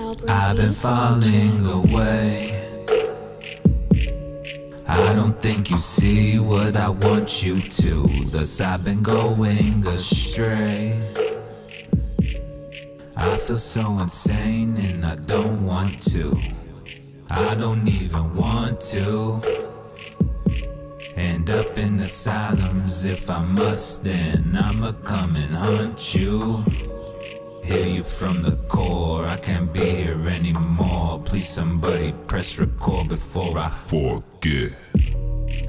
I've been falling away. I don't think you see what I want you to. Thus I've been going astray. I feel so insane and I don't want to. I don't even want to end up in asylums. If I must, then I'ma come and hunt you. Hear you from the core. I can't be here anymore. Please somebody press record before I forget.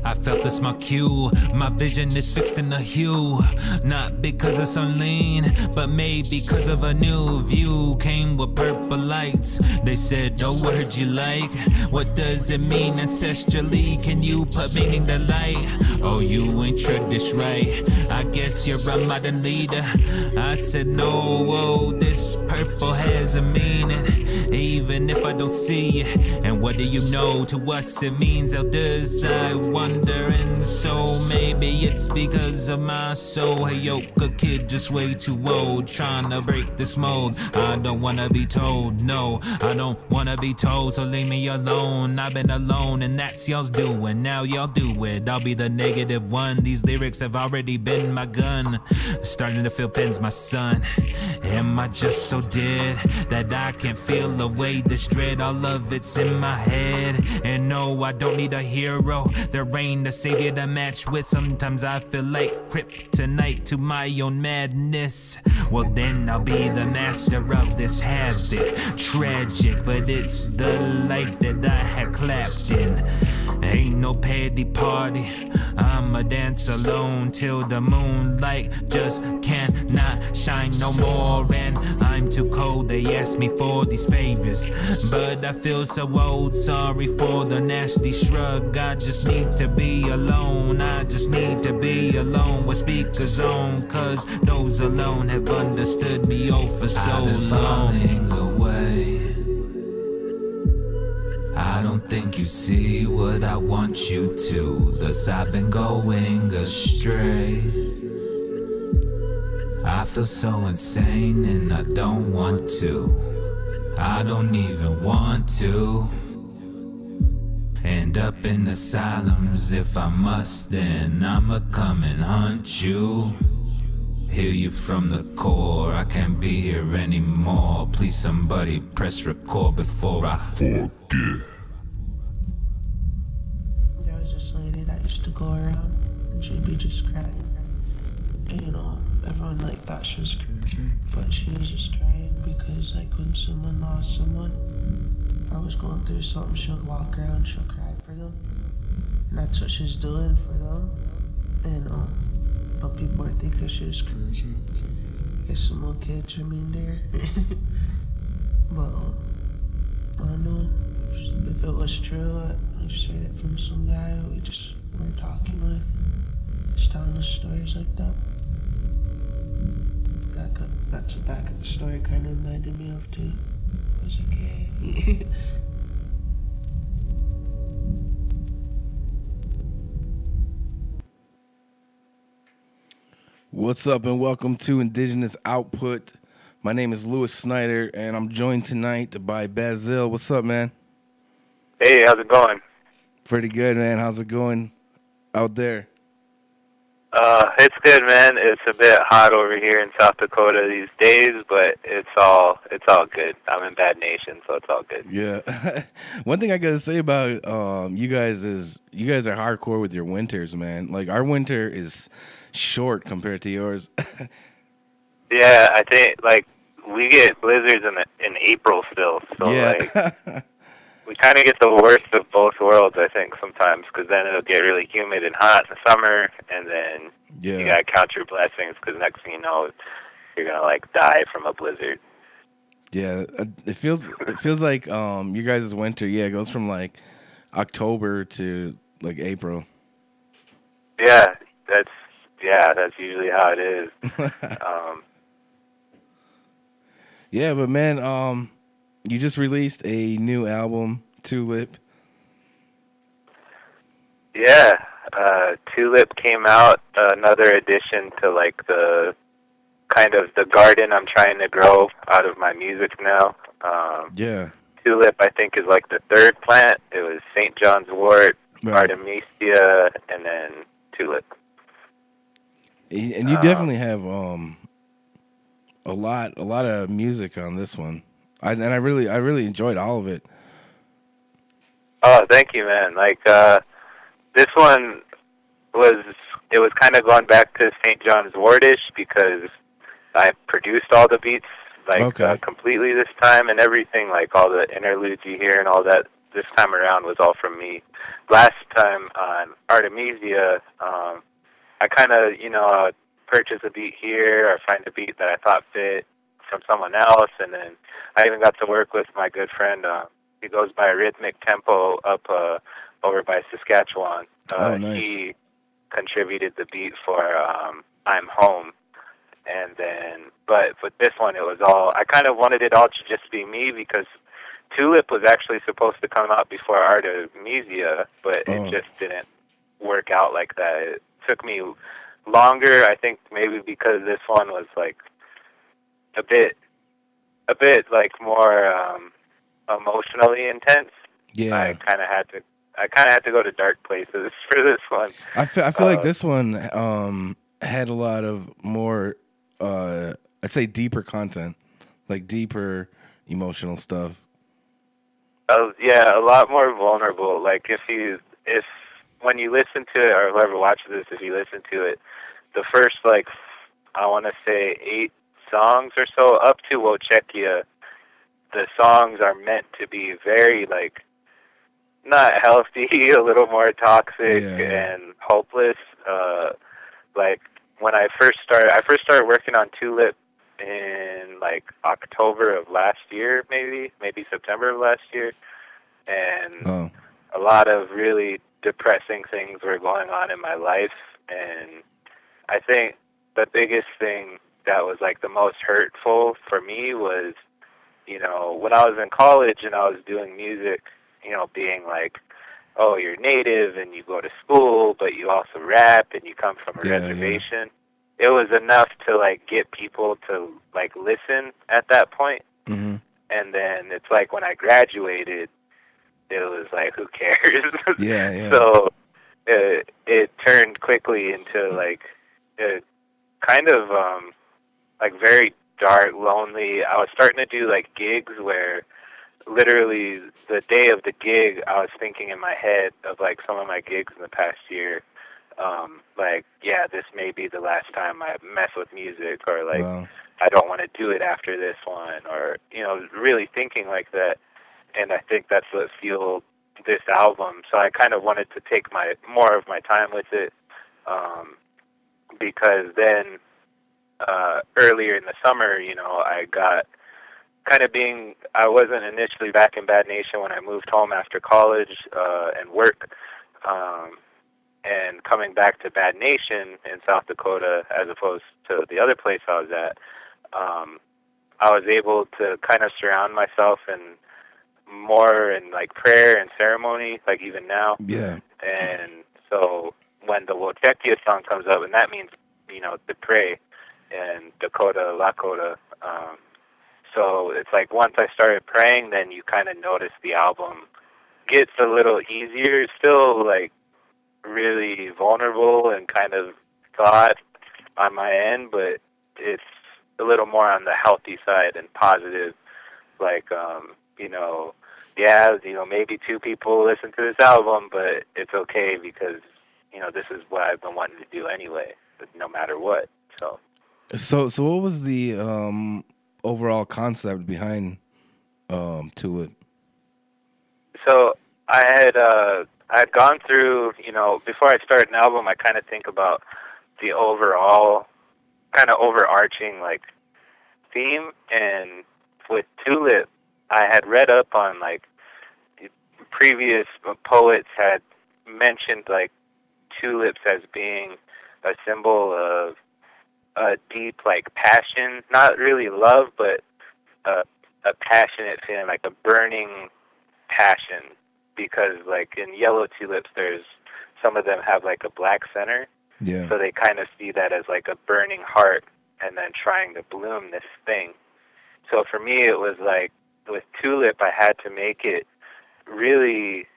I felt this my cue. My vision is fixed in a hue. Not because it's on lean, but maybe because of a new view. Came with purple lights. They said, oh, word you like. What does it mean ancestrally? Can you put meaning to light? Oh, you ain't tradish right. I guess you're a modern leader. I said, no, whoa, this purple has a meaning. Even if I don't see it. And what do you know? To us it means elders. I wonder, and so maybe it's because of my soul. Hey yo, a kid just way too old, trying to break this mold. I don't wanna be told, no, I don't wanna be told, so leave me alone. I've been alone and that's y'all's doing. Now y'all do it, I'll be the negative one. These lyrics have already been my gun. Starting to feel pains, my son. Am I just so dead that I can't feel away this dread? All of it's in my head. And no, I don't need a hero. There ain't a savior to match with. Sometimes I feel like kryptonite to my own madness. Well then I'll be the master of this havoc. Tragic, but it's the life that I had clapped in. Ain't no petty party, I'ma dance alone till the moonlight just cannot shine no more. And I'm too cold, they ask me for these favors, but I feel so old, sorry for the nasty shrug. I just need to be alone, I just need to be alone with speakers on, cause those alone have understood me oh for so long. I've been falling away. I don't think you see what I want you to. Thus I've been going astray. I feel so insane and I don't want to. I don't even want to end up in asylums. If I must, then I'ma come and hunt you. Hear you from the core. I can't be here anymore. Please somebody press record before I forget. There was this lady that used to go around and she'd be just crying. And, you know, everyone like thought she was crazy, but she was just crying because like when someone lost someone or was going through something, she would walk around, she'll cry for them. And that's what she's doing for them. And but people are thinking she was crazy. Guess some little kids are mean to her. But I don't know if it was true. I just heard it from some guy we just were talking with, just telling us stories like that. That's what that story kind of reminded me of too. I was like, yeah. What's up and welcome to Indigenous Output. My name is Louis Snyder and I'm joined tonight by Basil. What's up, man? Hey, how's it going? Pretty good, man. How's it going out there? It's good, man. It's a bit hot over here in South Dakota these days, but it's all good. I'm in Bad Nation, so it's all good. Yeah. One thing I gotta say about you guys is you guys are hardcore with your winters, man. Like our winter is short compared to yours. Yeah, I think like we get blizzards in April still, so yeah. like we kind of get the worst of both worlds, I think, sometimes, because then it'll get really humid and hot in the summer, and then you gotta count your blessings, because next thing you know, you're gonna like die from a blizzard. Yeah, it feels like you guys' winter, it goes from like October to like April. Yeah, that's usually how it is. Yeah, but man, you just released a new album, Tulip. Yeah, Tulip came out, another addition to like the kind of the garden I'm trying to grow out of my music now. Yeah. Tulip, I think, is like the third plant. It was St. John's wort, Right. Artemisia, and then tulip. And you definitely have a lot of music on this one. I really enjoyed all of it. Oh, thank you, man. Like this one was kind of going back to St. John's Wortish because I produced all the beats completely this time, and everything, like all the interludes you hear and all that this time around was all from me. Last time on Artemisia, I kind of, purchase a beat here or find a beat that I thought fit from someone else, and then I even got to work with my good friend. He goes by Rhythmic Tempo up over by Saskatchewan. Nice. He contributed the beat for I'm Home. And then, but with this one, it was all, I kind of wanted it all to just be me because Tulip was actually supposed to come out before Artemisia, but it just didn't work out like that. It took me longer, I think maybe because this one was like a bit like more emotionally intense. Yeah. I kind of had to go to dark places for this one. I feel like this one had a lot of more I'd say deeper content, like deeper emotional stuff. Yeah, a lot more vulnerable. Like if when you listen to it, or whoever watches this, if you listen to it, the first I want to say 8 songs or so up to Wochekia, the songs are meant to be very not healthy, a little more toxic and hopeless. When I first started working on Tulip in October of last year, maybe September of last year, and a lot of really depressing things were going on in my life, and I think the biggest thing that was the most hurtful for me was, when I was in college and I was doing music, being oh, you're native and you go to school, but you also rap and you come from a reservation. It was enough to get people to listen at that point. Mm-hmm. And then it's when I graduated, it was who cares? Yeah. So it turned quickly into a kind of very dark, lonely. I was starting to do gigs where literally the day of the gig, I was thinking in my head of some of my gigs in the past year. This may be the last time I mess with music, or wow. I don't want to do it after this one, or really thinking like that. And I think that's what fueled this album. So I kind of wanted to take more of my time with it, because then earlier in the summer, I got I wasn't initially back in Bad Nation when I moved home after college and work, and coming back to Bad Nation in South Dakota as opposed to the other place I was at, I was able to kind of surround myself and more in prayer and ceremony, even now. Yeah. And so when the Wochekia song comes up, and that means, to pray in Dakota, Lakota, so it's once I started praying, then you kind of notice the album gets a little easier. It's still really vulnerable and kind of thought on my end, but it's a little more on the healthy side and positive. Maybe 2 people listen to this album, but it's okay because, this is what I've been wanting to do anyway, no matter what. So what was the overall concept behind Tulip? So I had gone through, before I start an album, I kind of think about the overall kind of overarching theme, and with Tulip, I had read up on previous poets had mentioned tulips as being a symbol of a deep passion, not really love, but a passionate feeling, a burning passion, because in yellow tulips, there's some of them have a black center, yeah. So they kind of see that as a burning heart and then trying to bloom this thing. So for me, it was like with Tulip, I had to make it really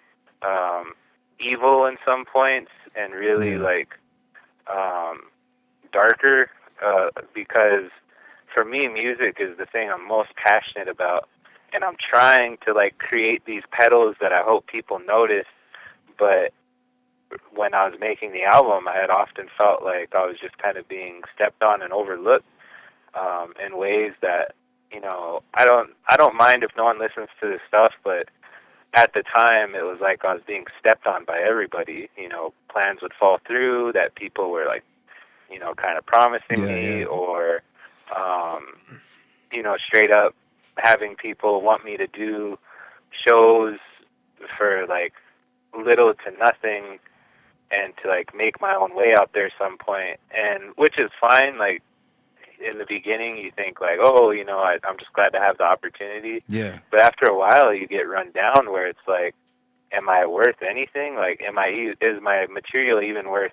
evil in some points and really like darker, because for me, music is the thing I'm most passionate about, and I'm trying to like create these petals that I hope people notice. But when I was making the album, I had often felt like I was just kind of being stepped on and overlooked in ways that, you know, I don't mind if no one listens to this stuff, but at the time it was like I was being stepped on by everybody. You know, plans would fall through that people were like, you know, kind of promising me, or you know, straight up having people want me to do shows for like little to nothing and to like make my own way out there some point, and which is fine. Like in the beginning you think like, oh, you know, I'm just glad to have the opportunity. Yeah. But after a while you get run down where it's like, am I worth anything? Like, is my material even worth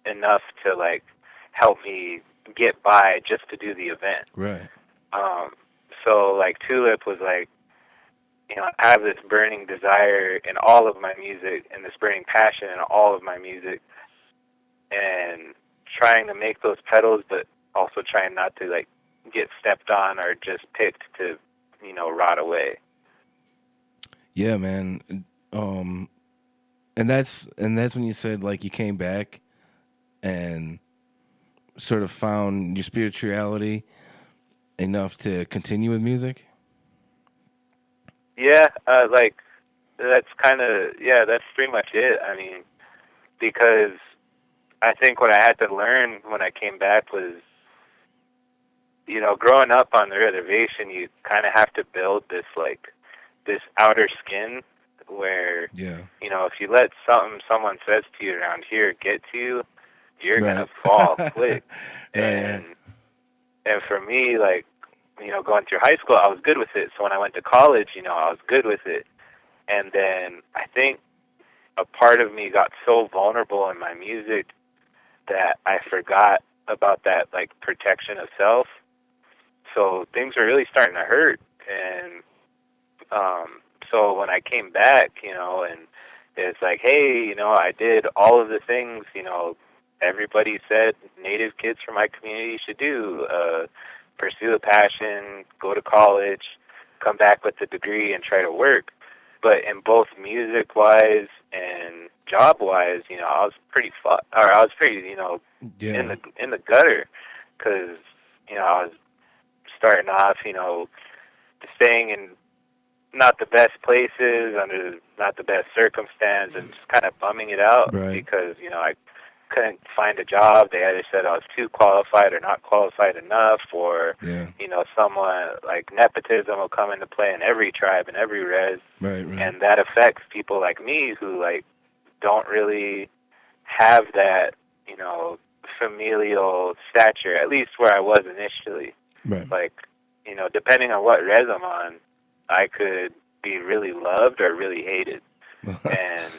enough to like help me get by just to do the event? Right. So like Tulip was like, you know, I have this burning desire in all of my music and this burning passion in all of my music, and trying to make those petals, but also trying not to like get stepped on or just picked to, you know, rot away. Yeah, man. And that's when you said like you came back and sort of found your spirituality enough to continue with music. Yeah, like that's kind of, that's pretty much it. I mean, because I think what I had to learn when I came back was, you know, growing up on the reservation, you kind of have to build this like this outer skin where, you know, if you let something someone says to you around here get to you, you're gonna fall quick. And for me, like, you know, going through high school, I was good with it. So when I went to college, you know, I was good with it. And then I think a part of me got so vulnerable in my music that I forgot about that, like, protection of self. So things were really starting to hurt. And so when I came back, you know, and it's like, hey, you know, I did all of the things, you know, everybody said Native kids from my community should do, pursue a passion, go to college, come back with a degree and try to work. But in both music-wise and job-wise, you know, I was pretty, you know, in the gutter, because, you know, I was starting off, you know, staying in not the best places, under not the best circumstance, and just kind of bumming it out because, you know, I couldn't find a job. They either said I was too qualified or not qualified enough, or, you know, someone like nepotism will come into play in every tribe and every res. And that affects people like me who like don't really have that, you know, familial stature, at least where I was initially. Like, you know, depending on what res I'm on, I could be really loved or really hated. And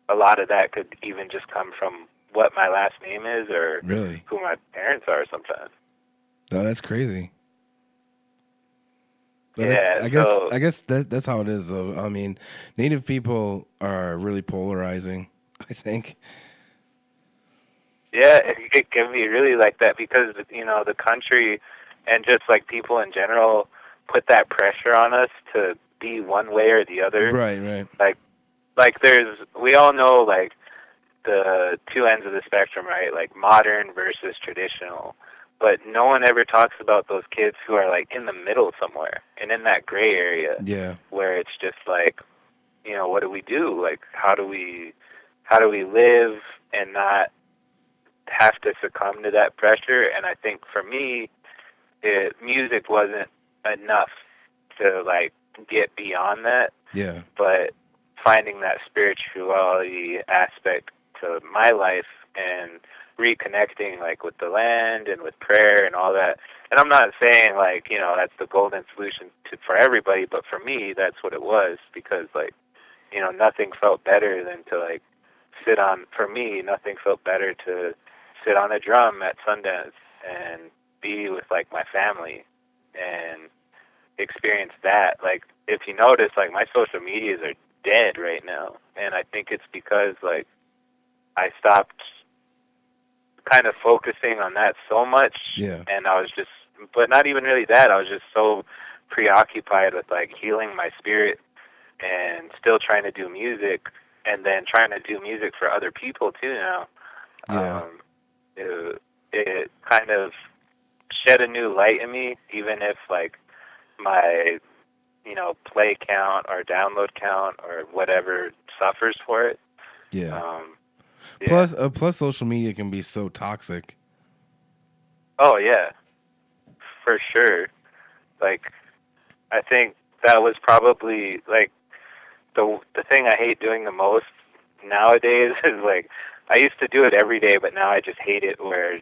a lot of that could even just come from what my last name is or who my parents are sometimes. No, that's crazy. But yeah, I guess that's how it is, though. I mean, Native people are really polarizing, I think. Yeah, it can be really like that because, you know, the country and just like people in general put that pressure on us to be one way or the other. Like we all know like the two ends of the spectrum, right? Like modern versus traditional. But no one ever talks about those kids who are like in the middle somewhere and in that gray area. Where it's just like, you know, what do we do? Like how do we live and not have to succumb to that pressure? And I think for me, music wasn't enough to like get beyond that. But finding that spirituality aspect to my life and reconnecting like with the land and with prayer and all that. And I'm not saying like, you know, that's the golden solution for everybody, but for me that's what it was, because like, you know, nothing felt better than to like nothing felt better to sit on a drum at Sundance and be with like my family and experience that. Like, if you notice, like, my social medias are dead right now, and I think it's because like I stopped kind of focusing on that so much, and I was just, but not even really that, I was just so preoccupied with like healing my spirit and still trying to do music, and then trying to do music for other people too now. It kind of shed a new light in me, even if like my, you know, play count or download count or whatever suffers for it. Plus social media can be so toxic. Oh yeah, for sure. Like, I think that was probably like the thing I hate doing the most nowadays is like, I used to do it every day, but now I just hate it where,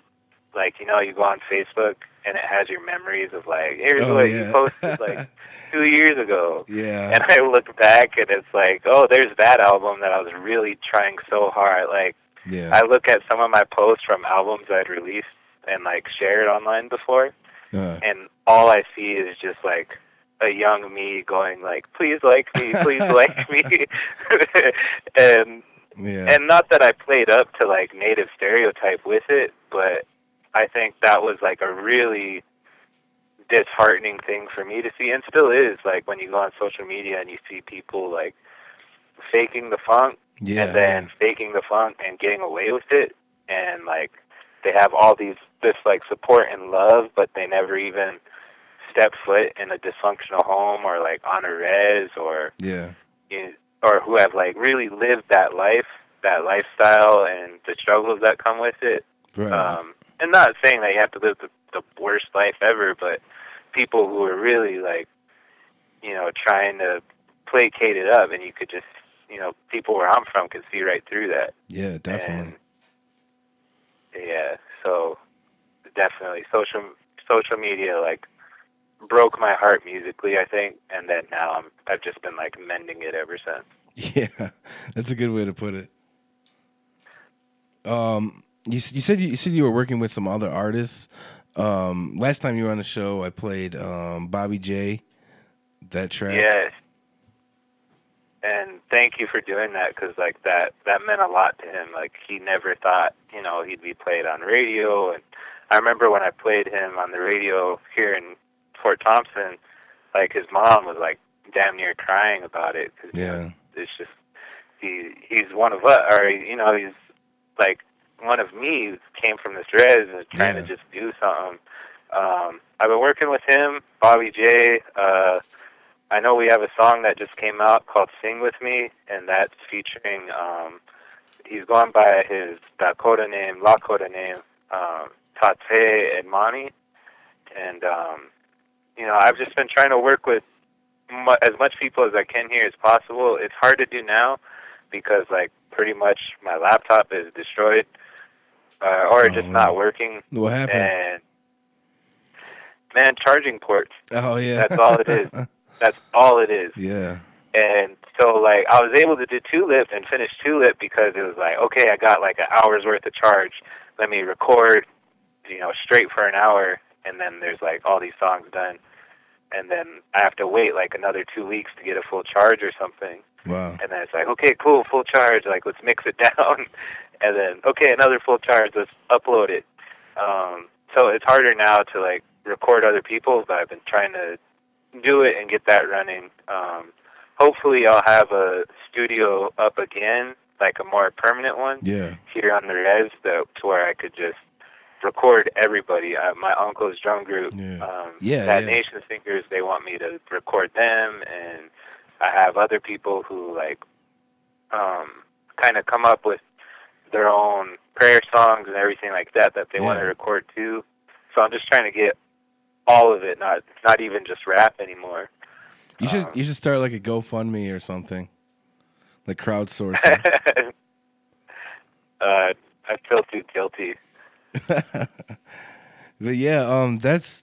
like, you know, you go on Facebook and it has your memories of like, here's what you posted like 2 years ago. And I look back and it's like, oh, there's that album that I was really trying so hard. Like, I look at some of my posts from albums I'd released and like shared online before, and all I see is just like a young me going like, please like me, please like me. And not that I played up to like native stereotype with it, but I think that was like a really disheartening thing for me to see, and still is, like when you go on social media and you see people like faking the funk and then faking the funk and getting away with it, and like they have all this like support and love, but they never even step foot in a dysfunctional home or like on a res or or who have like really lived that life, that lifestyle, and the struggles that come with it. And not saying that you have to live the worst life ever, but people who are really like, you know, trying to placate it up, and you could just, you know, people where I'm from can see right through that. Yeah, definitely. And, so definitely social media like broke my heart musically, I think, and then now I've just been like mending it ever since. Yeah, that's a good way to put it. You said you were working with some other artists. Last time you were on the show, I played Bobby J, that track. Yes. And thank you for doing that, because like that meant a lot to him. Like, he never thought, you know, he'd be played on radio. And I remember when I played him on the radio here in Fort Thompson, like his mom was like damn near crying about it, because you know, it's just he's one of us, or you know, he's like one of me who came from this res and is trying to just do something. I've been working with him, Bobby J. I know we have a song that just came out called Sing With Me, and that's featuring, he's going by his Lakota name, Tate Edmani. And, you know, I've just been trying to work with as much people as I can here as possible. It's hard to do now because, like, pretty much my laptop is destroyed or just not working. What happened? And, man, charging ports. Oh, yeah. That's all it is. That's all it is. Yeah. And so, like, I was able to do Tulip and finish Tulip because it was like, okay, I got like an hour's worth of charge. Let me record, you know, straight for an hour, and then there's like all these songs done. And then I have to wait like another 2 weeks to get a full charge or something. Wow. And then it's like, okay, cool, full charge. Like, let's mix it down. And then, okay, another full charge. Let's upload it. So it's harder now to like record other people, but I've been trying to do it and get that running. Hopefully I'll have a studio up again, like a more permanent one, here on the res, to where I could just record everybody. My uncle's drum group, Nation Singers, they want me to record them, and I have other people who like kind of come up with their own prayer songs and everything like that they want to record too. So I'm just trying to get all of it, not even just rap anymore. You should start like a GoFundMe or something, like crowdsourcing. I feel too guilty. But yeah, that's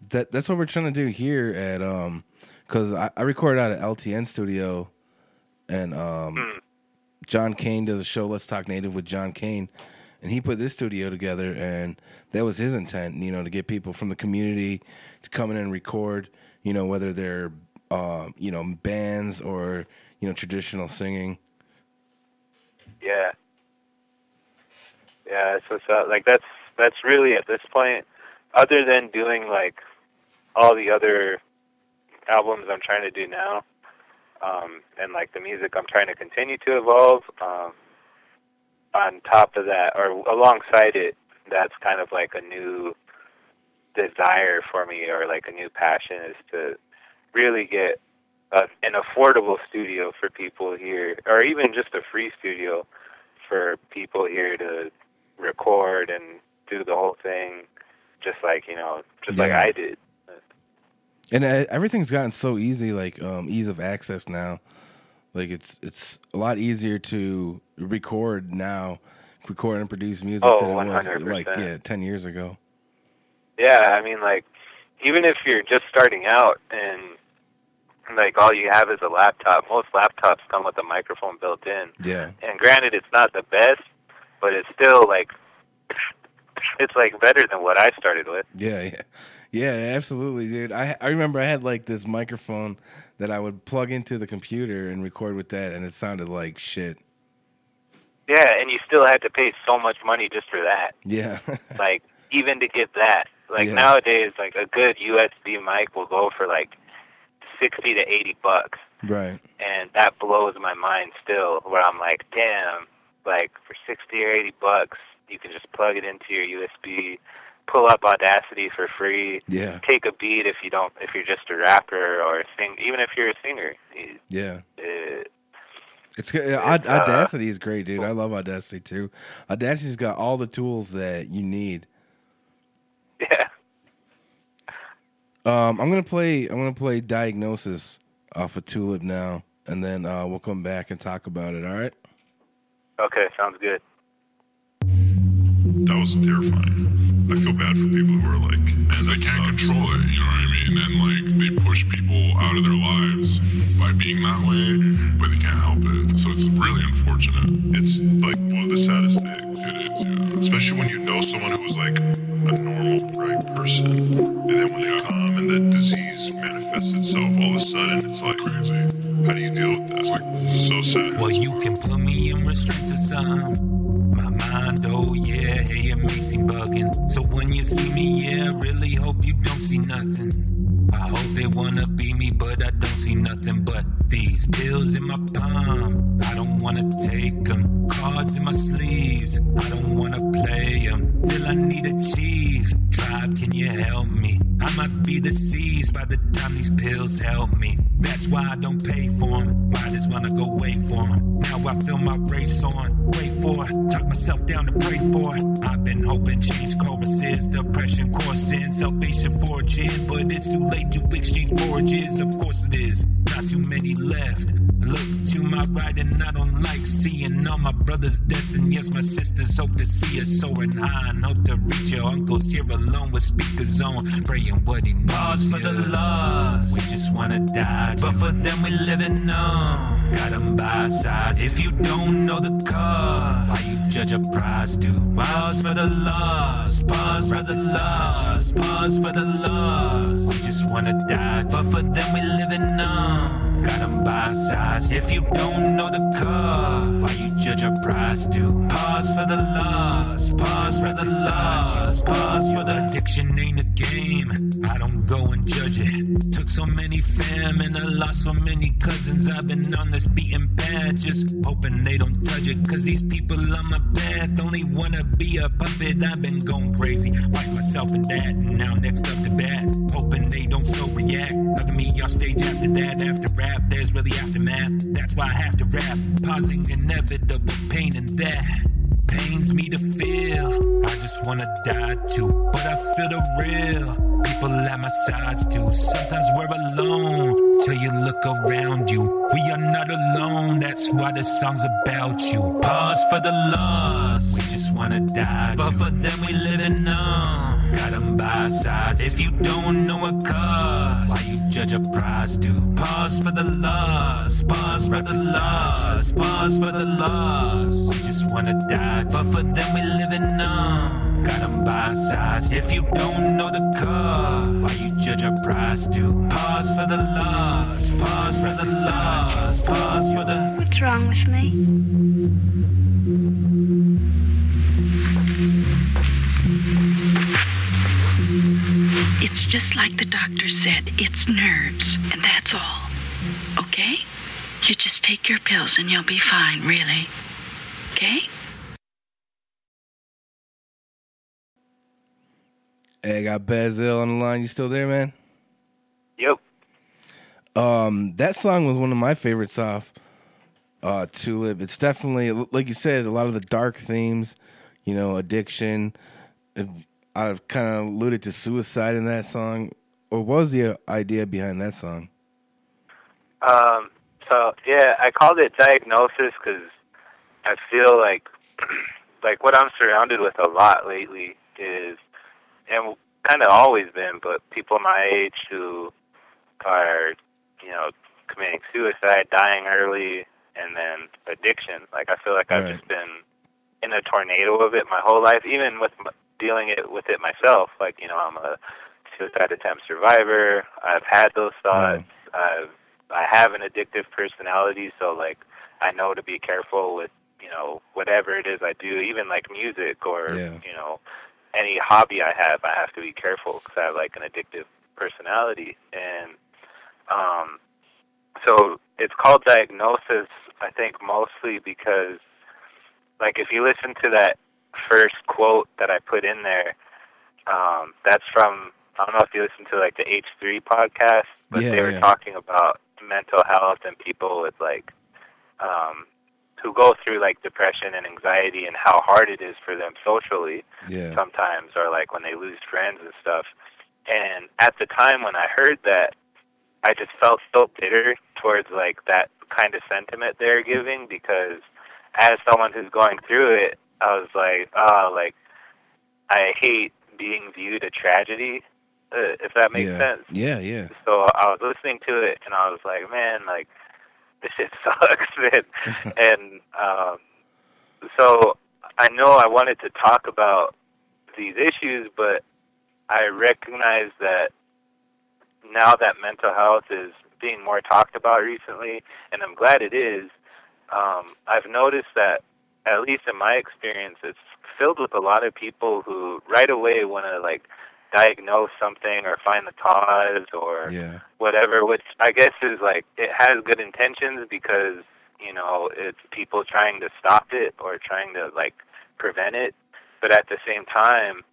what we're trying to do here at because I recorded out at LTN Studio, and John Kane does a show, Let's Talk Native with John Kane, and he put this studio together, and that was his intent, you know, to get people from the community to come in and record, you know, whether they're, you know, bands or, you know, traditional singing. Yeah. Yeah, so like that's really at this point, other than doing like all the other albums I'm trying to do now, and like the music I'm trying to continue to evolve, on top of that, or alongside it, that's kind of like a new desire for me, or like a new passion, is to really get an affordable studio for people here, or even just a free studio for people here to record and do the whole thing, just like, you know, just like I did. And everything's gotten so easy, like ease of access now. Like it's a lot easier to record and produce music than it 100%. was like 10 years ago. Yeah, I mean, like, even if you're just starting out and like all you have is a laptop, most laptops come with a microphone built in. Yeah. And granted, it's not the best, but it's still like, it's like better than what I started with. Yeah, absolutely, dude. I remember I had like this microphone that I would plug into the computer and record with that, and it sounded like shit. Yeah, and you still had to pay so much money just for that. Yeah. Like, even to get that. Like, nowadays, like, a good USB mic will go for like $60 to $80. Right. And that blows my mind still, where I'm like, damn, like, for $60 or $80, you can just plug it into your USB, pull up Audacity for free. Yeah. Take a beat if you're just a rapper or even if you're a singer. Yeah. Audacity is great, dude. I love Audacity too. Audacity's got all the tools that you need. Yeah. I'm gonna play Diagnosis off of Tulip now, and then we'll come back and talk about it. All right? Okay, sounds good. That was terrifying. I feel bad for people who are like, because they can't control it, you know what I mean? And like they push people out of their lives by being that way, but they can't help it. So it's really unfortunate. It's like one of the saddest things. It is, yeah. Especially when you know someone who was like a normal, bright person, and then when they come and the disease manifests itself, all of a sudden it's like crazy. How do you deal with that? It's like so sad. Well, you can put me in restricted zone. My mind, oh yeah, hey, it makes me bugging. So when you see me, yeah, really hope you don't see nothing. I hope they wanna be me, but I don't see nothing but these pills in my palm. I don't wanna take them. Cards in my sleeves, I don't wanna play them. Till I need a chief. Tribe, can you help me? I might be deceased by the time these pills help me. That's why I don't pay for them. Might as well go wait for them. Now I feel my race on. Wait for it. Talk myself down to pray for it. I've been hoping change choruses. Depression coursing. Salvation forging. But it's too late to exchange forges. Of course it is. Not too many left. Look to my right and I don't like seeing all my brothers destined. Yes, my sisters hope to see us soaring high and hope to reach your uncles here alone with speakers on, praying what he knows. Pause for the lost. We just wanna die, but for them we living on. Got them by our sides. If you don't know the cause, why you judge a prize to? Pause for the lost. Pause for the lost. Pause for the lost. We just wanna die, but for them we living on. Got them by our sides. If you don't know the cause, why you judge a prize to? Pause for the lost. Pause for the lost. Pause for the addiction ain't a game. I don't go and judge it. Took so many fam and I lost so many cousins. I've been on this beaten path, just hoping they don't touch it. Cause these people on my path only wanna be a puppet. I've been going crazy, wipe myself in that, and now next up to bat, hoping they don't slow react. Look at me off stage after that. After rap, there's really aftermath. That's why I have to rap, pausing inevitable pain, and that pains me to feel. I just wanna die too, but I feel the real people at my sides too. Sometimes we're alone till you look around you. We are not alone, that's why this song's about you. Pause for the lost. We just wanna die. But for them we living on. Got them by our sides. If you don't know a cause, why you judge a prize to? Pause for the loss, pause for the loss, pause for the loss. We just wanna die. But for them we living on. Got them by our sides. If you don't know the cause, why you judge a prize to? Pause for the loss, pause for the loss, pause for the... What's wrong with me? It's just like the doctor said, it's nerves, and that's all. Okay? You just take your pills and you'll be fine, really. Okay? Hey, I got Basil on the line. You still there, man? Yep. That song was one of my favorites off Tulip. It's definitely, like you said, a lot of the dark themes, you know, addiction. I've kind of alluded to suicide in that song. Or what was the idea behind that song? So yeah, I called it Diagnosis because I feel like what I'm surrounded with a lot lately is, and kind of always been, but people my age who are, you know, committing suicide, dying early, and then addiction. Like, I feel like I've just been in a tornado of it my whole life, even with dealing with it myself. Like, you know, I'm a suicide attempt survivor. I've had those thoughts. I have an addictive personality, so, like, I know to be careful with, you know, whatever it is I do, even, like, music or, you know, any hobby I have to be careful because I have, like, an addictive personality. And so it's called Diagnosis, I think, mostly because, like, if you listen to that first quote that I put in there, that's from, I don't know if you listen to, like, the H3 podcast, but they were talking about mental health and people with, like, who go through, like, depression and anxiety and how hard it is for them socially sometimes, or, like, when they lose friends and stuff. And at the time when I heard that, I just felt so bitter towards, like, that kind of sentiment they're giving, because as someone who's going through it, I was like, like, I hate being viewed a tragedy, if that makes sense. Yeah. So I was listening to it, and I was like, man, like, this shit sucks, man. And so I know I wanted to talk about these issues, but I recognize that now that mental health is being more talked about recently, and I'm glad it is, I've noticed that, at least in my experience, it's filled with a lot of people who right away want to, like, diagnose something or find the cause or whatever, which I guess is, like, it has good intentions because, you know, it's people trying to stop it or trying to, like, prevent it. But at the same time,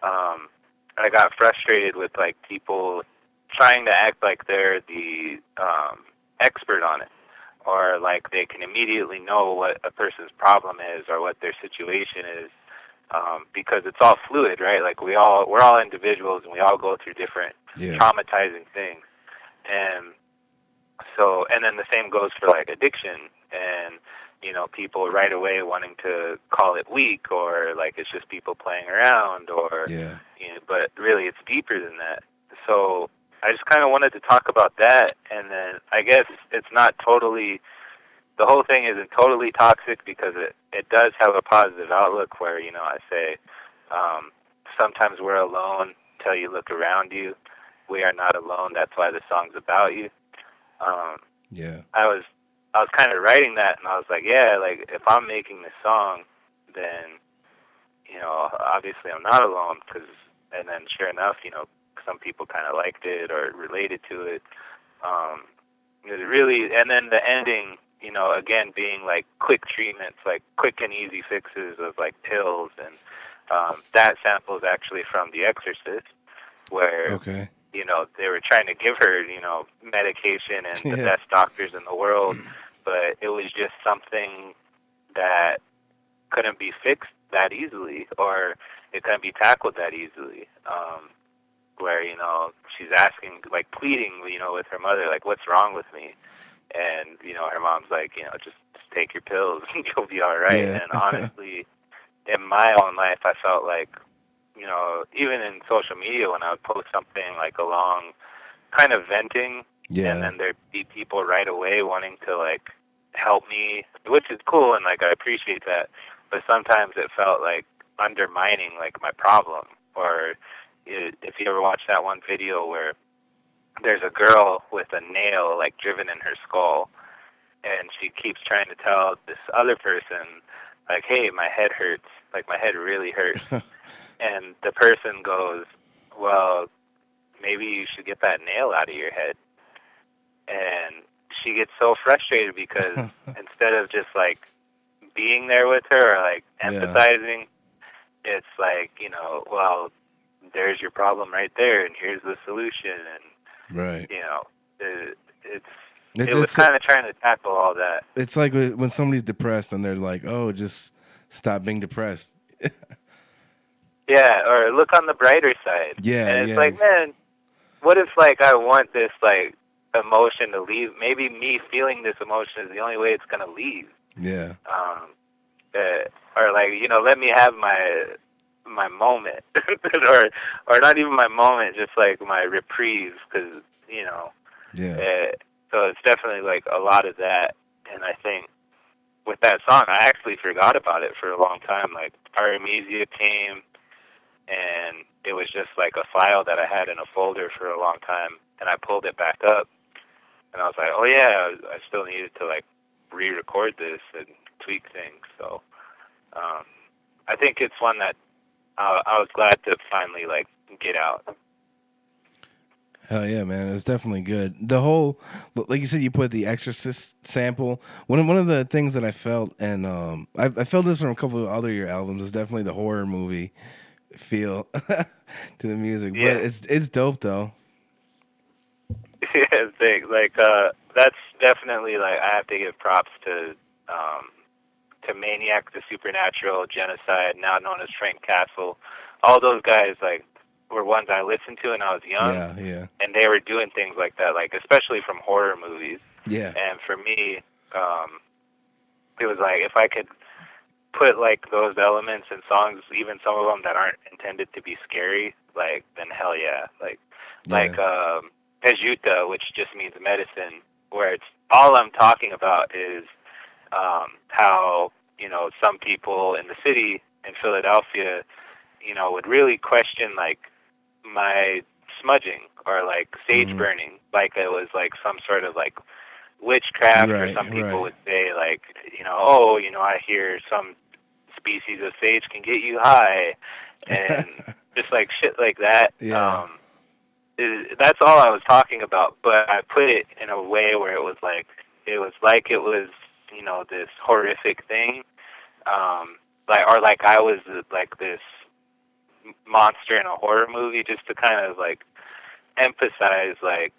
I got frustrated with, like, people trying to act like they're the expert on it, or like they can immediately know what a person's problem is or what their situation is, because it's all fluid, right? Like we're all individuals and we all go through different traumatizing things. And so, and then the same goes for like addiction, and, you know, people right away wanting to call it weak or like it's just people playing around or, you know, but really it's deeper than that. So I just kind of wanted to talk about that, and then I guess it's not totally, the whole thing isn't totally toxic because it does have a positive outlook where, you know, I say, sometimes we're alone till you look around you. We are not alone. That's why the song's about you. I was kind of writing that, and I was like, yeah, like if I'm making this song, then, you know, obviously I'm not alone, and then sure enough, you know, some people kind of liked it or related to it. It really, and then the ending, you know, again being like quick treatments, like quick and easy fixes of like pills, and that sample is actually from The Exorcist, where you know they were trying to give her, you know, medication and the best doctors in the world, but it was just something that couldn't be fixed that easily, or it couldn't be tackled that easily. Where, you know, she's asking, like pleading, you know, with her mother, like, what's wrong with me? And, you know, her mom's like, you know, just take your pills and you'll be all right. And honestly, in my own life, I felt like, you know, even in social media, when I would post something like along kind of venting, and then there'd be people right away wanting to like help me, which is cool, and like I appreciate that, but sometimes it felt like undermining like my problem. Or if you ever watch that one video where there's a girl with a nail like driven in her skull, and she keeps trying to tell this other person like, hey, my head hurts, like my head really hurts. And the person goes, well, maybe you should get that nail out of your head. And she gets so frustrated because instead of just like being there with her or like empathizing, it's like, you know, well, there's your problem right there, and here's the solution. And, you know, it was kind of trying to tackle all that. It's like when somebody's depressed and they're like, oh, just stop being depressed. Yeah, or look on the brighter side. Yeah, and it's like, man, what if like I want this like emotion to leave? Maybe me feeling this emotion is the only way it's gonna leave. Yeah. Or like, you know, let me have my moment, or not even my moment, just like my reprieve, because you know. Yeah. So it's definitely like a lot of that, and I think with that song, I actually forgot about it for a long time. Like our amnesia came, and it was just like a file that I had in a folder for a long time, and I pulled it back up, and I was like, oh yeah, I still needed to like re-record this and tweak things. So I think it's one that I was glad to finally like get out. Hell yeah, man! It was definitely good. The whole, like you said, you put the Exorcist sample. One of the things that I felt, and I felt this from a couple of other of your albums, is definitely the horror movie feel to the music. Yeah. But it's dope though. Yeah, thanks. Like that's definitely like I have to give props to Maniac, the Supernatural, Genocide, now known as Frank Castle. All those guys like were ones I listened to when I was young. Yeah. And they were doing things like that, like especially from horror movies. Yeah. And for me, it was like if I could put like those elements in songs, even some of them that aren't intended to be scary, like then hell yeah. Like Pejuta, which just means medicine, where it's all I'm talking about is how, you know, some people in the city in Philadelphia, you know, would really question like my smudging or like sage burning, like it was like some sort of like witchcraft, or some people would say like, you know, oh, you know, I hear some species of sage can get you high, and just like shit like that. Yeah. That's all I was talking about, but I put it in a way where it was like it was, you know, this horrific thing, like I was like this monster in a horror movie, just to kind of like emphasize like,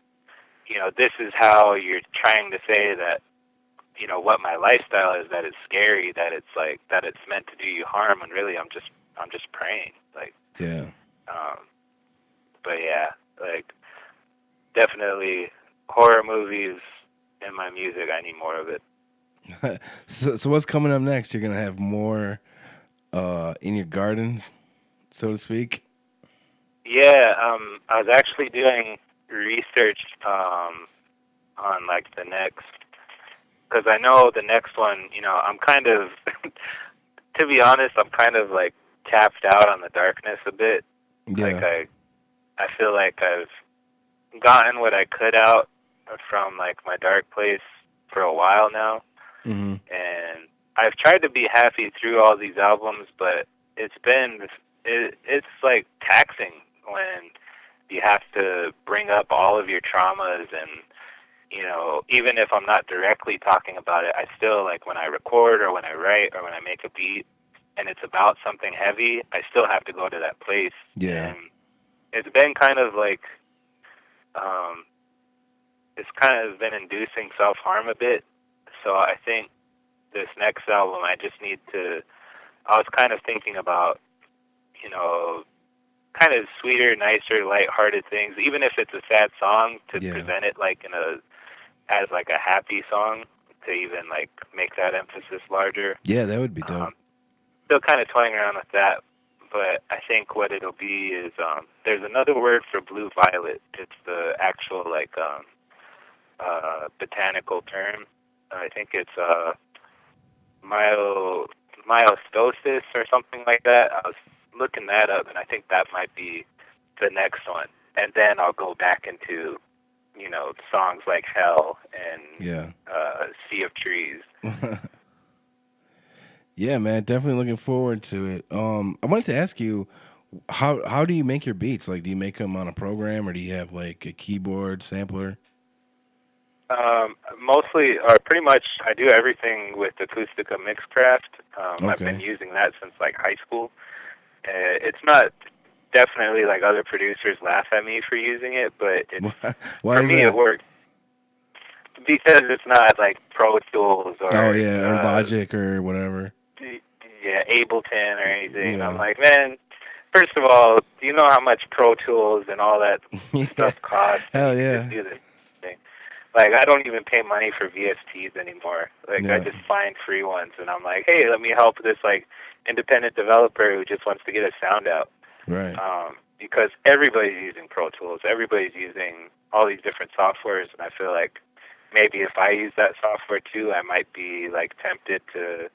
you know, this is how you're trying to say that, you know, what my lifestyle is, that it's scary, that it's like that it's meant to do you harm, and really I'm just praying, like. Yeah. But yeah, like definitely horror movies in my music. I need more of it. So what's coming up next? You're gonna have more in your garden, so to speak? Yeah, I was actually doing research on like the next, because I know the next one, you know, I'm kind of, to be honest, I'm kind of like tapped out on the darkness a bit. Yeah. Like I feel like I've gotten what I could out from like my dark place for a while now. Mm-hmm. And I've tried to be happy through all these albums, but it's like taxing when you have to bring up all of your traumas, and, you know, even if I'm not directly talking about it, I still, like, when I record or when I write or when I make a beat and it's about something heavy, I still have to go to that place. Yeah. And it's been kind of like, it's kind of been inducing self-harm a bit. So I think this next album, I was kind of thinking about, you know, kind of sweeter, nicer, lighthearted things, even if it's a sad song, to present it like as like a happy song, to even like make that emphasis larger. Yeah, that would be dope. still kind of toying around with that. But I think what it'll be is there's another word for blue violet. It's the actual like botanical term. I think it's myostosis or something like that. I was looking that up, and I think that might be the next one. And then I'll go back into, you know, songs like Hell and Sea of Trees. Yeah, man, definitely looking forward to it. I wanted to ask you, how do you make your beats? Like, do you make them on a program, or do you have like a keyboard sampler? Mostly, or pretty much, I do everything with Acoustica Mixcraft. Okay. I've been using that since like high school. It's not definitely like other producers laugh at me for using it, but Why for is me that? it works because it's not like Pro Tools or or Logic or whatever. Yeah, Ableton or anything. Yeah. I'm like, man, first of all, do you know how much Pro Tools and all that stuff costs? Hell You yeah. just do this thing. Like, I don't even pay money for VSTs anymore. Like, I just find free ones, and I'm like, hey, let me help this, like, independent developer who just wants to get a sound out. Right. Because everybody's using Pro Tools. Everybody's using all these different softwares, and I feel like maybe if I use that software too, I might be, like, tempted to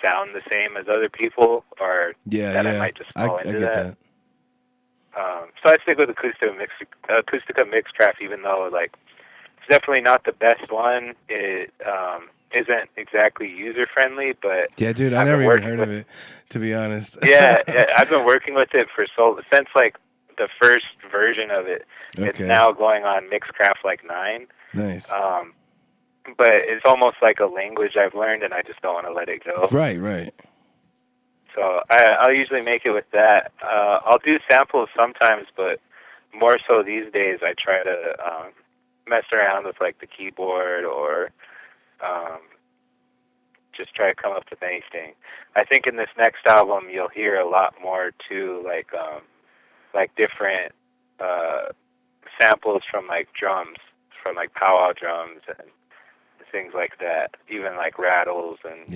sound the same as other people, or that I might just fall into I get that. So I stick with Acoustica Mixcraft, even though, like, it's definitely not the best one. It isn't exactly user-friendly, but... Yeah, dude, I never even heard of it, to be honest. yeah, I've been working with it since, like, the first version of it. Okay. It's now going on Mixcraft, like, 9. Nice. But it's almost like a language I've learned, and I just don't want to let it go. Right. So I'll usually make it with that. I'll do samples sometimes, but more so these days I try to mess around with, like, the keyboard or just try to come up with anything. I think in this next album you'll hear a lot more, too, like different samples from, like, drums, from, like, powwow drums and things like that, even like rattles, and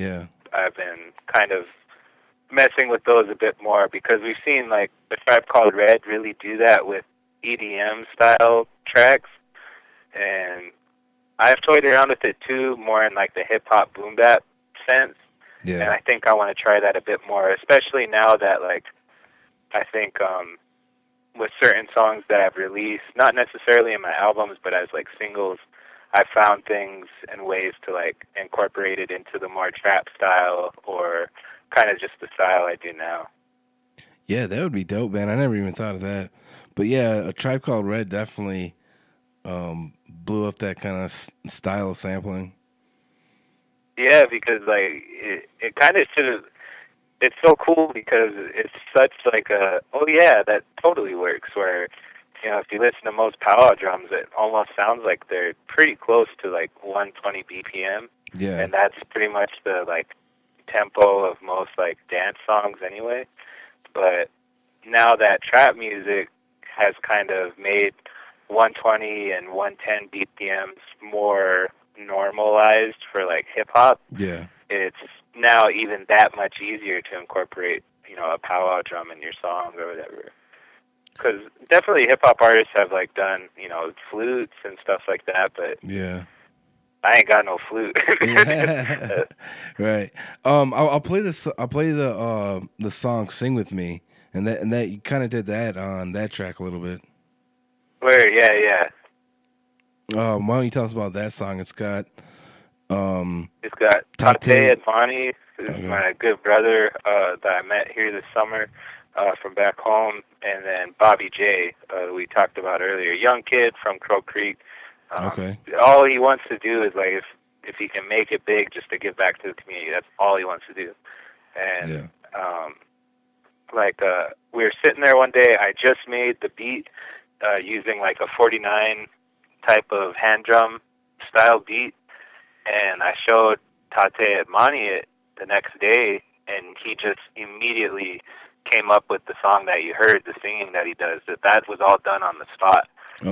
I've been kind of messing with those a bit more because we've seen like the Tribe Called Red really do that with EDM style tracks, and I've toyed around with it too, more in like the hip hop boom bap sense, and I think I want to try that a bit more, especially now that like I think with certain songs that I've released, not necessarily in my albums, but as like singles, I found things and ways to like incorporate it into the more trap style or kind of just the style I do now. Yeah, that would be dope, man. I never even thought of that. But yeah, A Tribe Called Red definitely blew up that kind of style of sampling. Yeah, because like it kind of should have. It's so cool because it's such like a that totally works. Where you know, if you listen to most powwow drums, it almost sounds like they're pretty close to like 120 BPM. Yeah. And that's pretty much the like tempo of most like dance songs anyway. But now that trap music has kind of made 120 and 110 BPMs more normalized for like hip hop. Yeah. It's now even that much easier to incorporate, you know, a powwow drum in your song or whatever. Because definitely hip-hop artists have, like, done, you know, flutes and stuff like that, but I ain't got no flute. Right. I'll play this. I'll play the song "Sing with Me," and that you kind of did that on that track a little bit. Where? Yeah. Why don't you tell us about that song? It's got Tate Advani, who's my good brother that I met here this summer. From back home, and then Bobby J, we talked about earlier, young kid from Crow Creek. All he wants to do is like if he can make it big, just to give back to the community. That's all he wants to do. And we were sitting there one day. I just made the beat using like a 49 type of hand drum style beat, and I showed Tate Advani it the next day, and he just immediately came up with the song that you heard, the singing that he does. That was all done on the spot,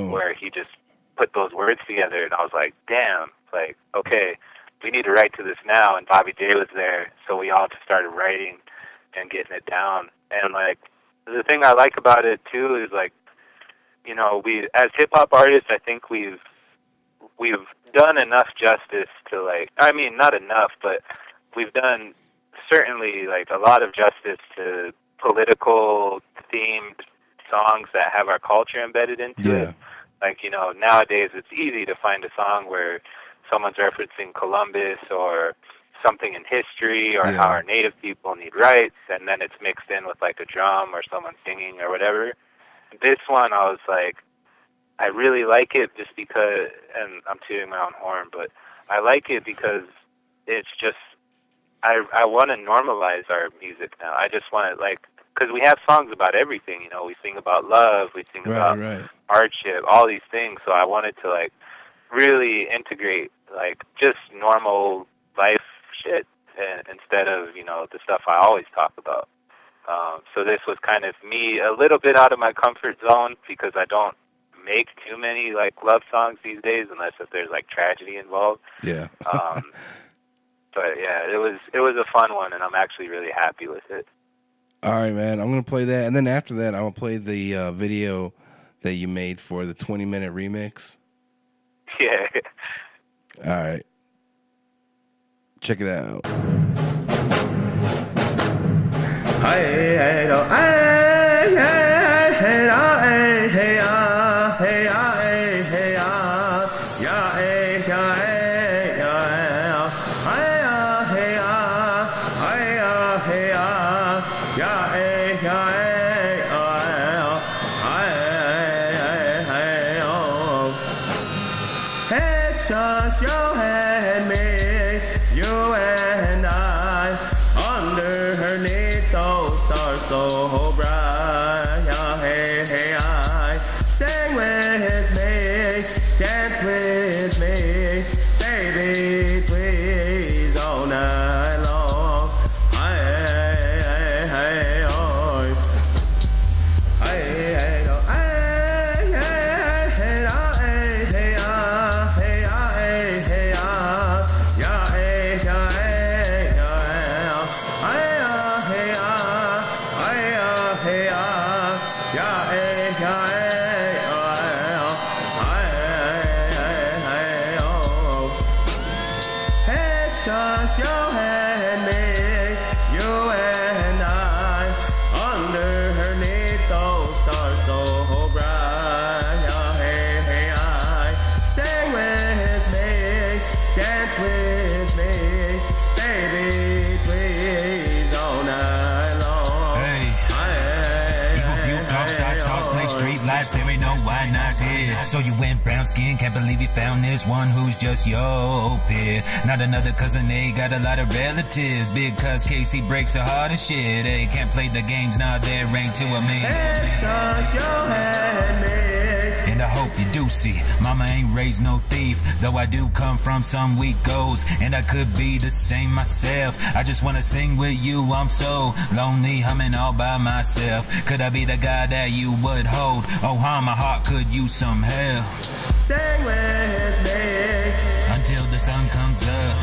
where he just put those words together, and I was like, damn, like, okay, we need to write to this now, and Bobby J was there, so we all just started writing, and getting it down. And like the thing I like about it too is like, you know, we as hip hop artists, I think we've done enough justice to like, I mean, not enough, but we've done certainly like a lot of justice to political themed songs that have our culture embedded into it. Like, you know, nowadays it's easy to find a song where someone's referencing Columbus or something in history or how our native people need rights, and then it's mixed in with like a drum or someone singing or whatever. This one, I was like, I really like it just because, and I'm tooting my own horn, but I like it because it's just, I want to normalize our music now. I just want to, like, because we have songs about everything, you know, we sing about love, we sing about hardship, all these things, so I wanted to, like, really integrate, like, just normal life shit instead of, you know, the stuff I always talk about. So this was kind of me a little bit out of my comfort zone because I don't make too many, like, love songs these days unless if there's, like, tragedy involved. Yeah. But, yeah, it was a fun one, and I'm actually really happy with it. All right, man. I'm going to play that. And then after that, I'm going to play the video that you made for the 20-minute remix. Yeah. All right. Check it out. It's just you and me, you and I, underneath those stars so bright. Yeah, hey, hey, I sing with me, dance with me, baby, please, all night long. Hey, hey, hey, oh. Hey, hey, oh. Just you and me, you and I, underneath those stars so bright. Yeah, hey, hey, I sing with me, dance with me, baby, please, all night long. Hey, evil view, dark side, stars play street lights, there ain't no why not here. So you went brown skin, can't believe you found this one who's just your peer. Not another cousin, they got a lot of relatives. Big cuz Casey breaks her heart and shit. They can't play the games, now there ain't to a man. It's just you and me. And I hope you do see, mama ain't raised no thief, though I do come from some weak goals, and I could be the same myself. I just wanna sing with you, I'm so lonely, humming all by myself. Could I be the guy that you would hold? Oh, how my heart could use some help. Sing with me until the sun comes up.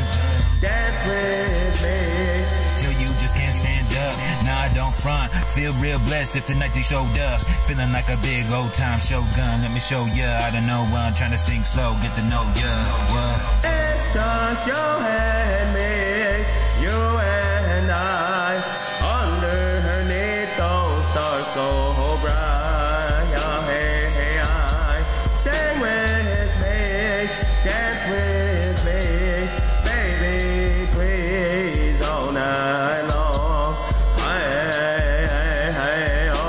Dance with me till you just can't stand up. Nah, I don't front, feel real blessed if tonight they showed up. Feeling like a big old time showgun. Let me show ya, I don't know why I'm trying to sing slow, get to know ya. What? It's just you and me, you and I, underneath those stars so bright. Yeah, hey, hey, I sing with me, dance with me, baby, please, all night long. Hey, hey, hey, oh.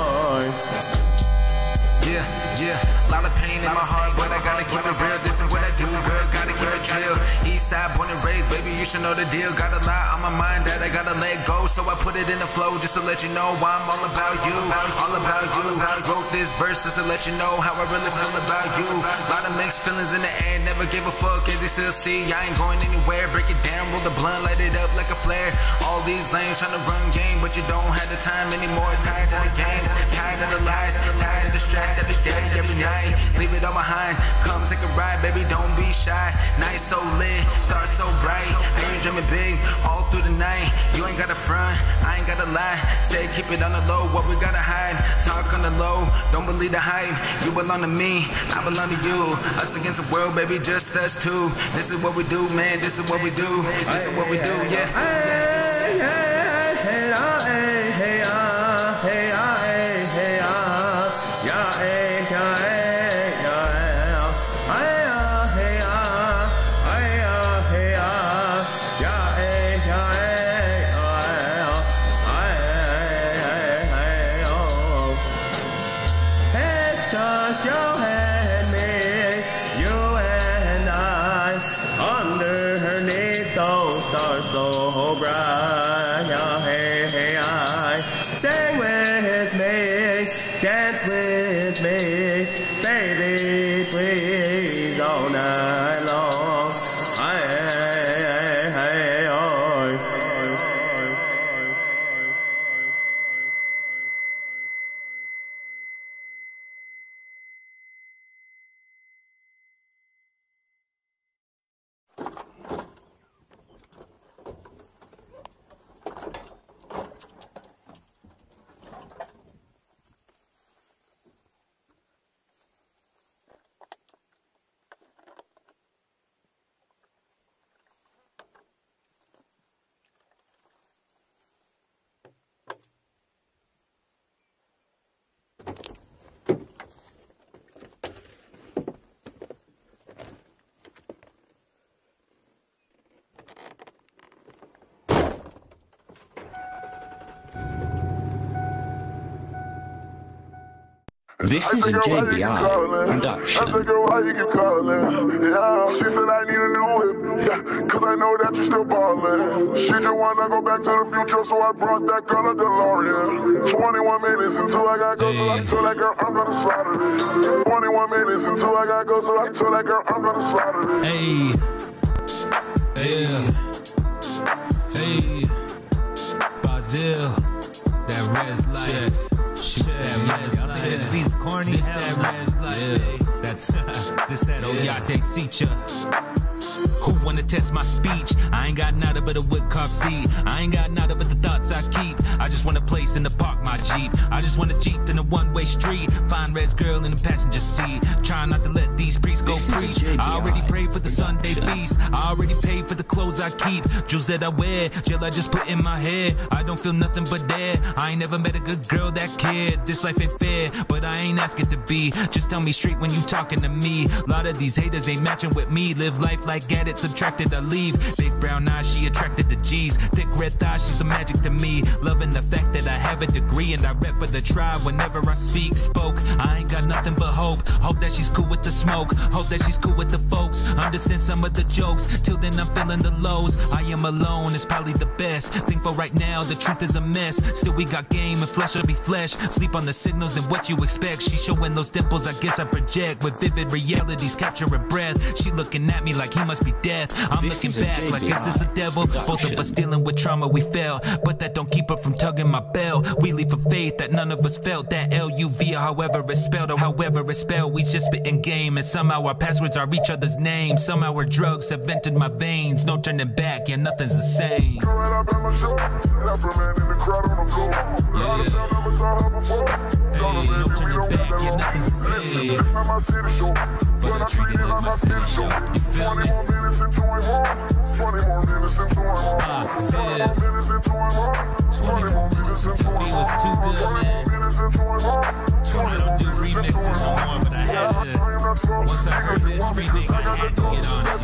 Yeah, lot of pain in my heart, but I gotta keep it real. This is what I do, girl, gotta keep it chill. East side, born and raised, baby, you should know the deal. Got a lot on my mind that I gotta let go, so I put it in the flow just to let you know why I'm all about you, all about you. Wrote this verse just to let you know how I really feel about you. Lot of mixed feelings in the air, never gave a fuck as you still see. I ain't going anywhere, break it down, roll the blunt, light it up like a flare. All these lanes trying to run game, but you don't have the time anymore. Tired to the games, tired of the lies. rise. Tired of the stress every day, every night. Leave it all behind. Come take a ride, baby, don't be shy. Night so lit, stars so bright. And you dreaming big all through the night. You ain't got a front, I ain't got a lie. Say keep it on the low, what we gotta hide. Talk on the low, don't believe the hype. You belong to me, I belong to you. Us against the world, baby, just us two. This is what we do, man, this is what we do. This is what we do, yeah. Hey, hey, hey, hey, hey, hey, hey, hey, yeah, hey, yeah, hey. Just you and me, you and I, underneath those stars so bright. Yeah, hey, hey, I sing with me, dance with me, baby, please, all night long. Hey, hey, oh. This is a JBI production. I said, girl, why you keep calling? Yeah, she said I need a new whip. Yeah, cause I know that you still ballin'. She just wanna go back to the future, so I brought that girl a DeLorean. 21 minutes until I gotta go, so I told that girl I'm gonna slaughter it. 21 minutes until I gotta go, so I told that girl I'm gonna slaughter it. Hey, hey, Brazil, that res light. This beat's corny. This that res light. That's this that Oyate Sicha. Who wanna test my speech? I ain't got nada but a wood carved seat. I ain't got nada but the thoughts I keep. I just want a place in the park, my Jeep. I just want a Jeep in a one-way street. Fine res girl in the passenger seat. Trying not to let these priests go preach. I already prayed for the Sunday feast. I already paid for the clothes I keep. Jewels that I wear, gel I just put in my hair. I don't feel nothing but there. I ain't never met a good girl that cared. This life ain't fair, but I ain't asking to be. Just tell me straight when you talking to me. Lot of these haters ain't matching with me. Live life like get it, subtracted I leave. Big brown eyes, she attracted to G's. Thick red thighs, she's a magic to me. Loving the fact that I have a degree and I rep for the tribe whenever I spoke. I ain't got nothing but hope. Hope that she's cool with the smoke. Hope that she's cool with the folks. Understand some of the jokes. Till then I'm feeling the lows. I am alone, it's probably the best. Think for right now, the truth is a mess. Still we got game and flesh will be flesh. Sleep on the signals and what you expect. She showing those dimples, I guess I project. With vivid realities, capture a breath. She looking at me like he must be death. I'm looking back like is this a devil? Both of us dealing with trauma we fell, but that don't keep her from tugging my bell. We leave a faith that none of us felt. That LUV or however it's spelled, or however it's spelled. We just spitting game and somehow our passwords are each other's names. Somehow our drugs have entered my veins. No turning back, yeah, nothing's the same. Hey, no turning back, yeah, nothing's the same. But I treat it like my city show. You feel me? Zip. 20 more minutes if this beat was too good, man. I don't do remixes no more, but I had to. Once I heard this remake, I had to get on it. You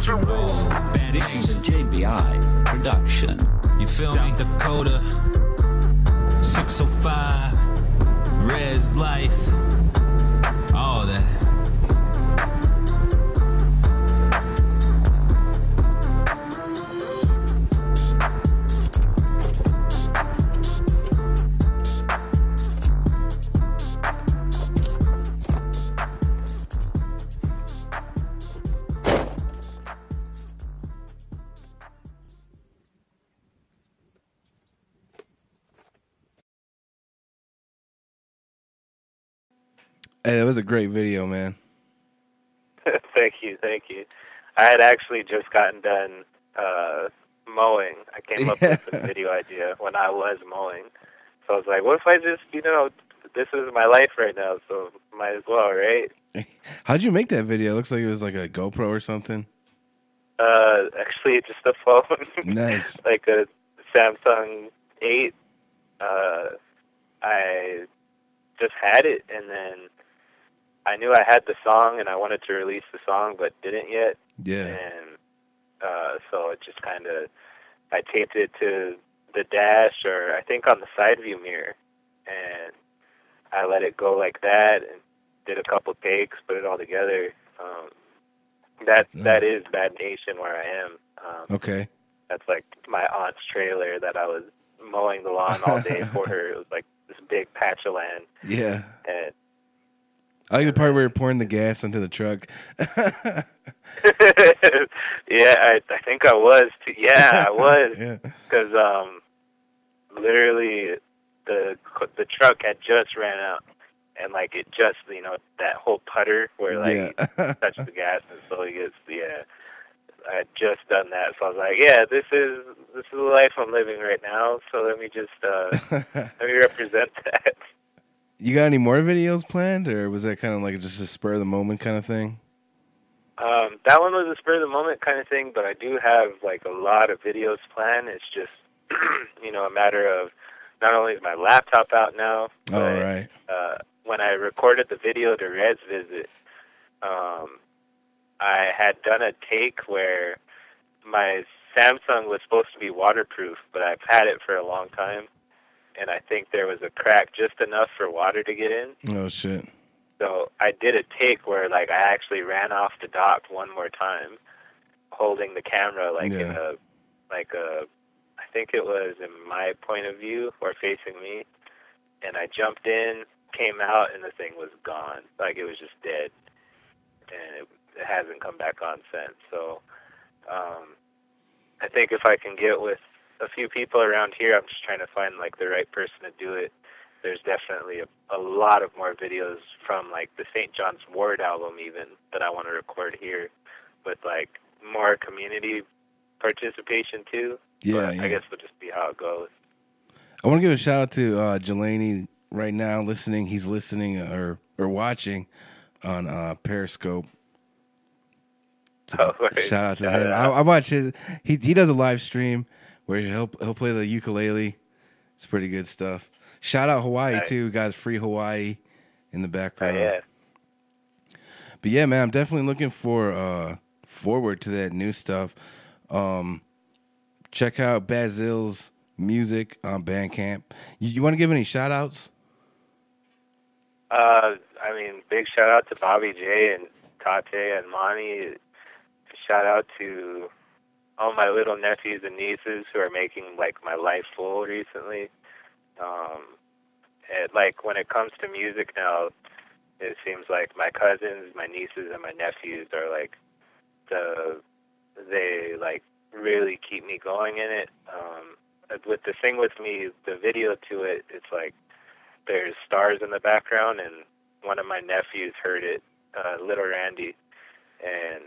feel me? This is a JBI production. You feel me? South Dakota, 605, Res Life, all that. Hey, that was a great video, man. Thank you. I had actually just gotten done mowing. I came up with the video idea when I was mowing. So I was like, what if I just, this is my life right now, so might as well, right? How'd you make that video? It looks like it was like a GoPro or something. Actually, just a phone. Nice. Like a Samsung 8. I just had it, and then I knew I had the song, and I wanted to release the song, but didn't yet. Yeah. And so it just kind of, I taped it to the dash, or I think on the side view mirror, and I let it go like that, and did a couple takes, put it all together. That is Bad Nation where I am. Okay. That's like my aunt's trailer that I was mowing the lawn all day for her. It was like this big patch of land. Yeah. And I like the part where you're pouring the gas into the truck. Yeah, I think I was too. Yeah, I was. Yeah. Because literally the truck had just ran out, and like it just, that whole putter where like you touch the gas and slowly gets, I had just done that, so I was like, yeah, this is the life I'm living right now, so let me just let me represent that. You got any more videos planned, or was that kind of like just a spur of the moment kind of thing? That one was a spur of the moment kind of thing, but I do have like a lot of videos planned. It's just a matter of, not only is my laptop out now, but right. When I recorded the video to Red's visit, I had done a take where my Samsung was supposed to be waterproof, but I've had it for a long time, and I think there was a crack just enough for water to get in. Oh, shit. So I did a take where, like, I actually ran off the dock one more time, holding the camera, like, in a, I think it was in my point of view, or facing me, and I jumped in, came out, and the thing was gone. Like, it was just dead, and it hasn't come back on since. So I think if I can get with a few people around here, I'm just trying to find, like, the right person to do it. There's definitely a lot of more videos from, like, the St. John's Ward album even that I want to record here with, like, more community participation too. Yeah, but I guess we'll just see how it goes. I want to give a shout out to Jelani right now listening. He's listening or watching on Periscope. So shout out to him. I watch his. He does a live stream where he'll play the ukulele. It's pretty good stuff. Shout out Hawaii too, guys. Free Hawaii in the background. Yeah. But yeah, man, I'm definitely looking forward to that new stuff. Check out Basil's music on Bandcamp. You want to give any shout outs? I mean, big shout out to Bobby J and Tate and Monty. Shout out to all my little nephews and nieces who are making, like, my life full recently. Like, when it comes to music now, it seems like my cousins, my nieces, and my nephews are, like, they, like, really keep me going in it. With the thing with me, the video to it, it's like there's stars in the background, and one of my nephews heard it, little Randy, and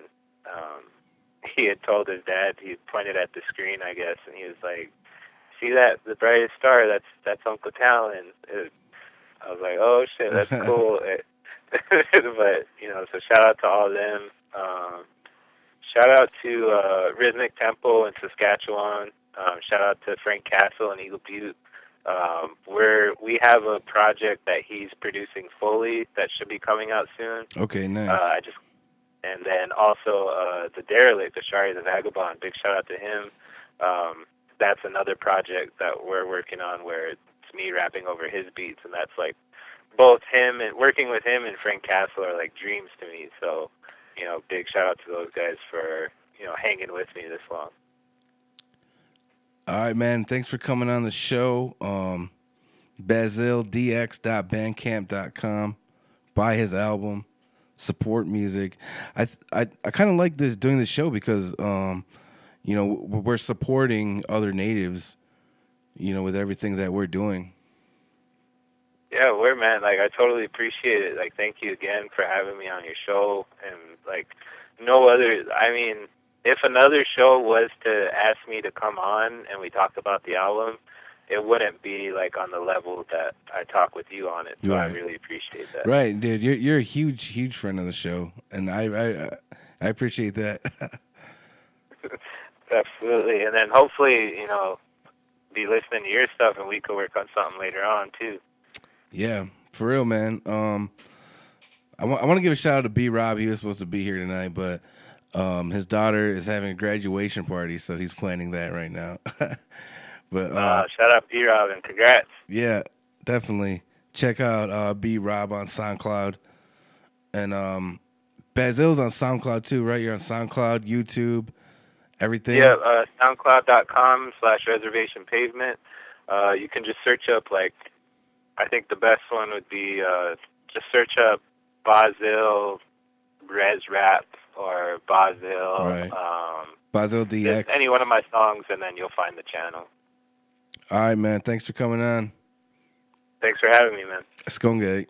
he had told his dad, he pointed at the screen, I guess, and he was like, see that, the brightest star, that's Uncle Talon. I was like, oh shit, that's cool. But, so shout out to all of them. Shout out to Rhythmic Temple in Saskatchewan. Shout out to Frank Castle in Eagle Butte. We have a project that he's producing fully that should be coming out soon. Okay, nice. And then also the Derelict, the Shari the Vagabond. Big shout out to him. That's another project that we're working on where it's me rapping over his beats, and that's like both him and working with him and Frank Castle are like dreams to me. So, big shout out to those guys for, hanging with me this long. All right, man. Thanks for coming on the show. BasilDX.bandcamp.com. Buy his album. Support music. I kind of like doing this show because we're supporting other natives, with everything that we're doing. Yeah, word, man. Like, I totally appreciate it. Like, thank you again for having me on your show. And, like, no other, I mean, if another show was to ask me to come on and we talked about the album, it wouldn't be, like, on the level that I talk with you on it. So I really appreciate that. Right, dude. You're a huge friend of the show, and I appreciate that. Absolutely. And then hopefully, you know, be listening to your stuff and we could work on something later on, too. Yeah, for real, man. I want to give a shout out to B Rob. He was supposed to be here tonight, but his daughter is having a graduation party, so he's planning that right now. But shout out B Rob and congrats. Yeah, definitely check out B Rob on SoundCloud, and Bazill's on SoundCloud too, right? You're on SoundCloud, YouTube, everything. Yeah, SoundCloud.com/reservationpavement. You can just search up, like, I think the best one would be just search up Bazil Res Rap or Bazil. Right. Bazil DX. Any one of my songs, and then you'll find the channel. All right, man. Thanks for coming on. Thanks for having me, man. Skongay.